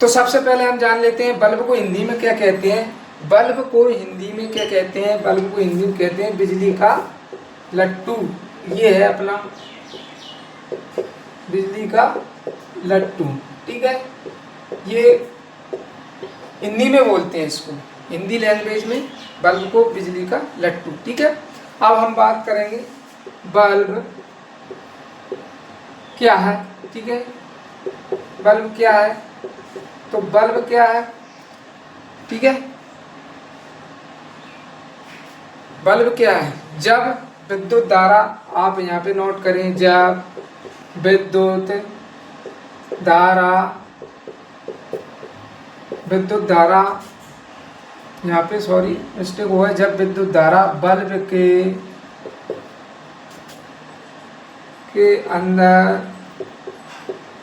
तो सबसे पहले हम जान लेते हैं बल्ब को हिंदी में क्या कहते हैं। बल्ब को हिंदी में क्या कहते हैं? बल्ब को हिंदी में कहते हैं बिजली का लट्टू। ये है अपना बिजली का लट्टू, ठीक है। ये हिंदी में बोलते हैं इसको, हिंदी लैंग्वेज में बल्ब को बिजली का लट्टू, ठीक है। अब हम बात करेंगे बल्ब क्या है, ठीक है। बल्ब क्या है? तो बल्ब क्या है, ठीक है। बल्ब क्या है? जब विद्युत धारा, आप यहाँ पे नोट करें, जब विद्युत धारा यहाँ पे सॉरी मिस्टेक हुआ है, जब विद्युत धारा बल्ब के अंदर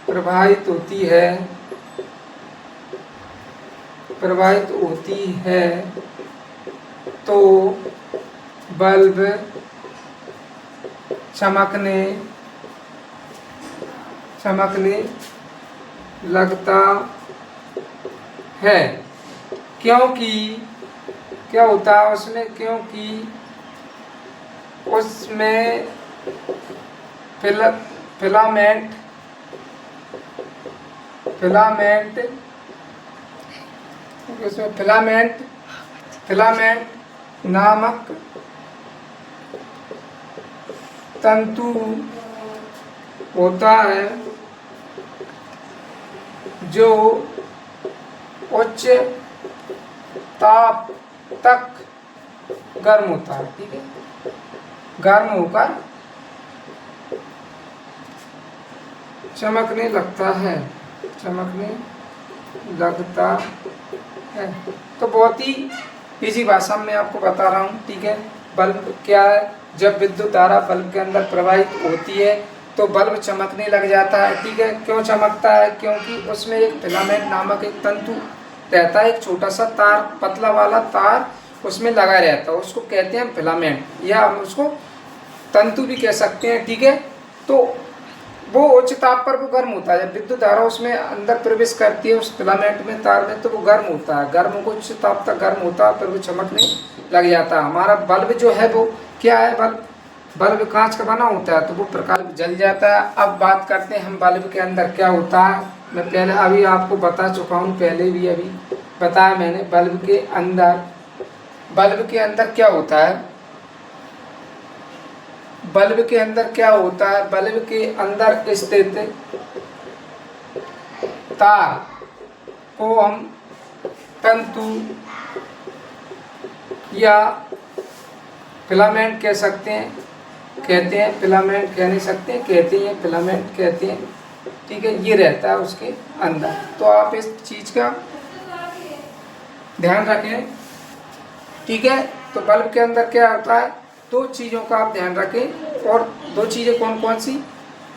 प्रवाहित होती है तो बल्ब चमकने लगता है। क्योंकि क्या होता है उसमें? क्योंकि उसमें फिलामेंट उसमें फिलामेंट नामक तंतु होता है जो उच्च ताप तक गर्म होता है, ठीक है। गर्म होकर चमकने लगता है। तो बहुत ही इजी भाषा में आपको बता रहा हूँ, ठीक है। बल्ब क्या है? जब विद्युत धारा बल्ब के अंदर प्रवाहित होती है तो बल्ब चमकने लग जाता है, ठीक है। क्यों चमकता है? क्योंकि उसमें एक फिलामेंट नामक एक तंतु रहता है, एक छोटा सा तार, पतला वाला तार उसमें लगा रहता है, उसको कहते हैं फिलामेंट, या हम उसको तंतु भी कह सकते हैं, ठीक है। तो वो उच्च ताप पर वो गर्म होता है। जब विद्युत धारा उसमें अंदर प्रवेश करती है उस फिलामेंट में, तार में, तो वो गर्म होता है। गर्म को उच्च ताप तक गर्म होता है, फिर वो चमकने लग जाता है। हमारा बल्ब जो है वो क्या है? बल्ब कांच का बना होता है, तो वो प्रकाश जल जाता है। अब बात करते हैं हम बल्ब के अंदर क्या होता है। मैं पहले अभी आपको बता चुका हूँ, पहले भी अभी बताया मैंने। बल्ब के अंदर क्या होता है? बल्ब के अंदर क्या होता है? बल्ब के अंदर स्थित तार को हम तंतु या फिलामेंट कह सकते हैं, कहते हैं। फिलामेंट कह नहीं सकते, कहते हैं, फिलामेंट कहते हैं, ठीक है। ये रहता है उसके अंदर। तो आप इस चीज का ध्यान रखें, ठीक है। तो बल्ब के अंदर क्या होता है? दो चीज़ों का आप ध्यान रखें। और दो चीज़ें कौन कौन सी?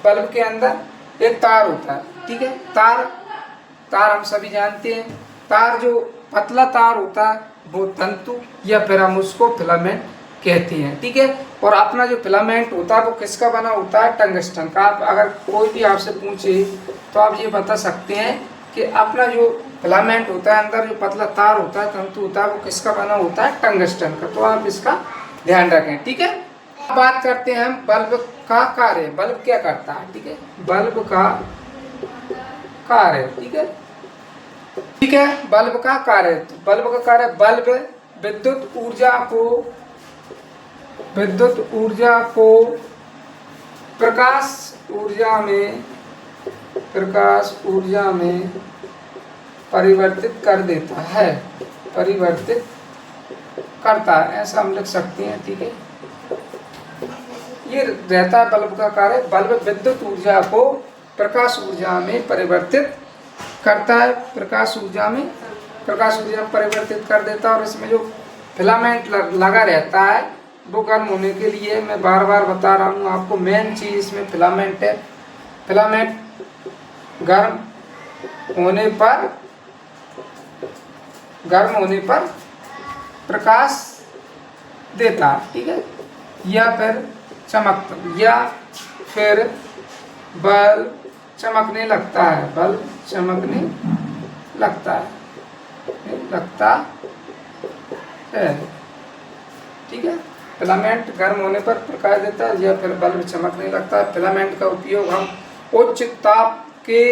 बल्ब के अंदर एक तार होता है, ठीक है। तार हम सभी जानते हैं। तार जो पतला तार होता है वो तंतु, या फिर हम उसको फिलामेंट कहते हैं, ठीक है। और अपना जो फिलामेंट होता है वो किसका बना होता है? टंगस्टन का। आप अगर कोई भी आपसे पूछे तो आप ये बता सकते हैं कि अपना जो फिलामेंट होता है, अंदर जो पतला तार होता है, तंतु होता है, वो किसका बना होता है? टंगस्टन का। तो आप इसका ध्यान रखें, ठीक है। अब बात करते हैं हम बल्ब का कार्य। बल्ब क्या करता है, ठीक है। बल्ब का कार्य, ठीक है, ठीक है। बल्ब का कार्य, बल्ब का कार्य, बल्ब विद्युत ऊर्जा को प्रकाश ऊर्जा में परिवर्तित कर देता है, परिवर्तित करता है, ऐसा हम लिख सकते हैं, ठीक है। ये रहता है बल्ब का कार्य। बल्ब विद्युत ऊर्जा को प्रकाश ऊर्जा में परिवर्तित करता है, प्रकाश ऊर्जा में परिवर्तित कर देता है। और इसमें जो फिलामेंट लगा रहता है वो गर्म होने के लिए, मैं बार बार बता रहा हूँ आपको, मेन चीज इसमें फिलामेंट है। फिलामेंट गर्म होने पर प्रकाश देता है, ठीक है। या फिर बल्ब चमकने लगता है, बल्ब चमकने लगता है। ठीक है, फिलामेंट गर्म होने पर प्रकाश देता है या फिर बल्ब चमकने लगता है। फिलामेंट का उपयोग हम उच्च ताप के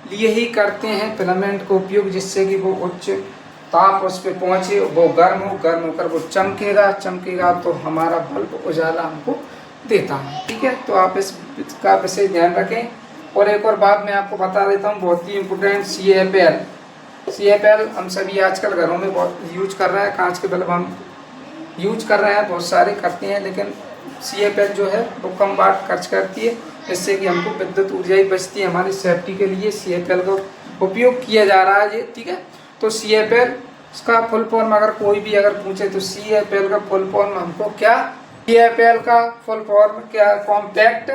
लिए ही करते हैं। फिलामेंट का उपयोग जिससे कि वो उच्च ताप उस पर पहुँचे, वो गर्म होकर वो चमकेगा तो हमारा बल्ब उजाला हमको देता है। ठीक है, तो आप इसका विशेष ध्यान रखें। और एक और बात मैं आपको बता देता हूँ, बहुत ही इम्पोर्टेंट, CFL हम सभी आजकल घरों में बहुत यूज कर रहे हैं। कांच के बल्ब हम यूज कर रहे हैं, बहुत सारे करते हैं, लेकिन CFL जो है वो कम वाट खर्च करती है, इससे कि हमको विद्युत ऊर्जा ही बचती है। हमारी सेफ्टी के लिए CFL का उपयोग किया जा रहा है ये। ठीक है, तो CFL का फुल फॉर्म अगर कोई भी अगर पूछे तो CFL का फुल फॉर्म हमको क्या, CFL का फुल फॉर्म क्या, कॉम्पैक्ट,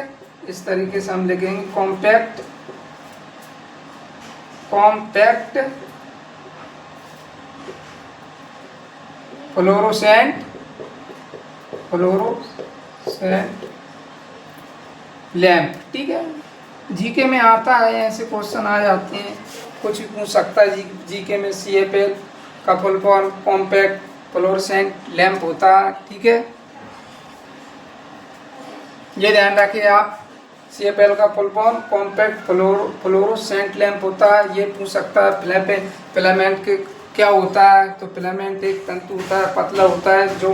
इस तरीके से हम लिखेंगे कॉम्पैक्ट फ्लोरोसेंट लैंप। ठीक है, जीके में आता है, ऐसे क्वेश्चन आ जाते हैं, कुछ भी पूछ सकता है जीके में। CFL का full form compact fluorescent lamp होता है। ठीक है, ये ध्यान रखिए आप, CFL का full form compact fluorescent lamp होता है। ये पूछ सकता है फिलामेंट के क्या होता है, तो फिलामेंट एक तंतु होता है, पतला होता है, जो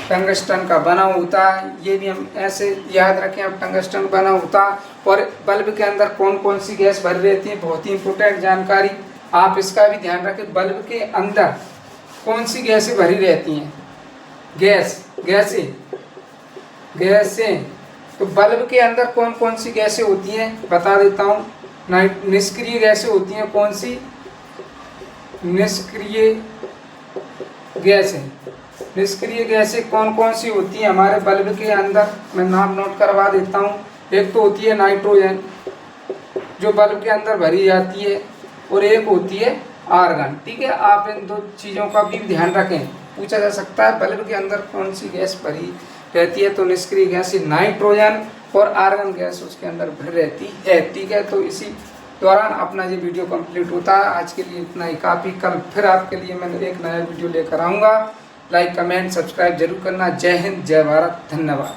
टंगस्टन का बना होता है। ये भी हम ऐसे याद रखें, अब टंगस्टन बना होता है। और बल्ब के अंदर कौन कौन सी गैस भरी रहती है, बहुत ही इंपॉर्टेंट जानकारी, आप इसका भी ध्यान रखें। बल्ब के अंदर कौन सी गैसें भरी रहती हैं, गैसें। तो बल्ब के अंदर कौन कौन सी गैसें होती हैं बता देता हूँ। निष्क्रिय गैसें होती हैं, कौन सी, निष्क्रिय गैसें कौन कौन सी होती हैं हमारे बल्ब के अंदर, मैं नाम नोट करवा देता हूँ। एक तो होती है नाइट्रोजन, जो बल्ब के अंदर भरी जाती है, और एक होती है आर्गन। ठीक है, आप इन दो चीज़ों का भी ध्यान रखें। पूछा जा सकता है बल्ब के अंदर कौन सी गैस भरी रहती है, तो निष्क्रिय गैस नाइट्रोजन और आर्गन गैस उसके अंदर भर रहती है। ठीक है, तो इसी दौरान अपना ये वीडियो कंप्लीट होता है। आज के लिए इतना ही काफ़ी। कल फिर आपके लिए मैंने एक नया वीडियो लेकर आऊँगा। लाइक, कमेंट, सब्सक्राइब जरूर करना। जय हिंद, जय भारत, धन्यवाद।